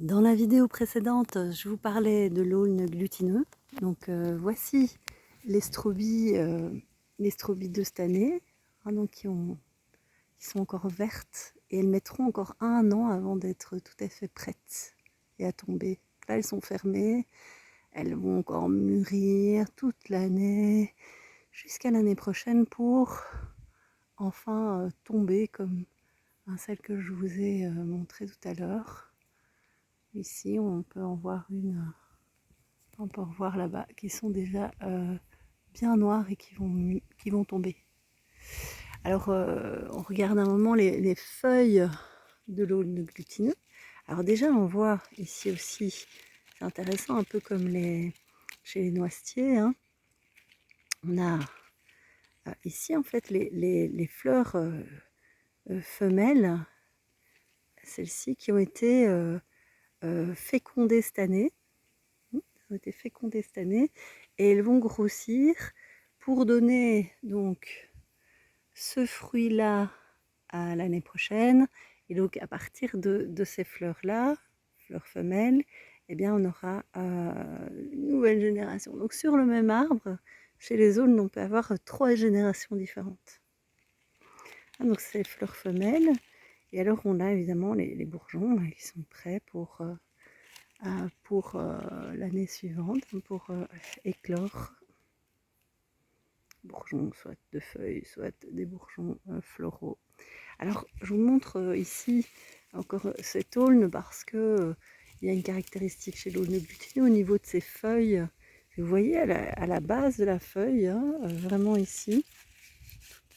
Dans la vidéo précédente, je vous parlais de l'aulne glutineux. Donc voici les strobis de cette année, hein, donc qui sont encore vertes et elles mettront encore 1 an avant d'être tout à fait prêtes et à tomber. Là, elles sont fermées, elles vont encore mûrir toute l'année jusqu'à l'année prochaine pour enfin tomber comme celle que je vous ai montrée tout à l'heure. Ici, on peut en voir on peut en voir là-bas, qui sont déjà bien noires et qui vont tomber. Alors, on regarde un moment les feuilles de l'aulne glutineux. Alors déjà, on voit ici aussi, c'est intéressant, un peu comme chez les noisetiers, hein. On a ici, en fait, les fleurs femelles, celles-ci qui ont été fécondées cette année. Ont été fécondées cette année et elles vont grossir pour donner donc ce fruit-là à l'année prochaine. Et donc à partir de ces fleurs-là, fleurs femelles, eh bien on aura une nouvelle génération. Donc sur le même arbre, chez les aulnes, on peut avoir 3 générations différentes. Ah, donc c'est les fleurs femelles. Et alors on a évidemment les bourgeons là, qui sont prêts pour l'année suivante, pour éclore. Bourgeons, soit de feuilles, soit des bourgeons floraux. Alors, je vous montre ici encore cette aulne parce que il y a une caractéristique chez l'aulne glutineux au niveau de ses feuilles. Vous voyez à la base de la feuille, hein, vraiment ici,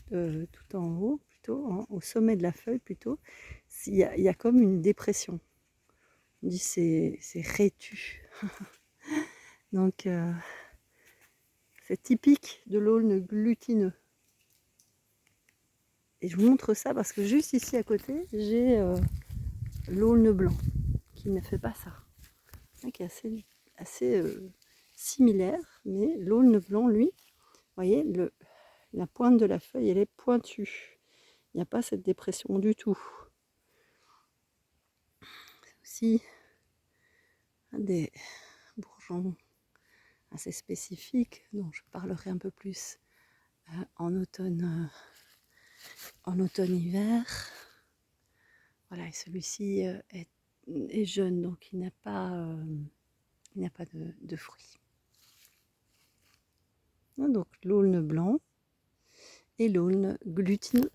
tout en haut, plutôt, hein, au sommet de la feuille plutôt, il y a comme une dépression. On dit c'est rétu. Donc, c'est typique de l'aulne glutineux. Et je vous montre ça parce que juste ici à côté, j'ai l'aulne blanc qui ne fait pas ça. Qui est assez similaire, mais l'aulne blanc, lui, vous voyez, la pointe de la feuille, elle est pointue. Il n'y a pas cette dépression du tout. C'est aussi des bourgeons assez spécifiques dont je parlerai un peu plus en automne-hiver. Voilà, et celui-ci est jeune, donc il n'a pas de fruits. Donc l'aulne blanc et l'aulne glutineux.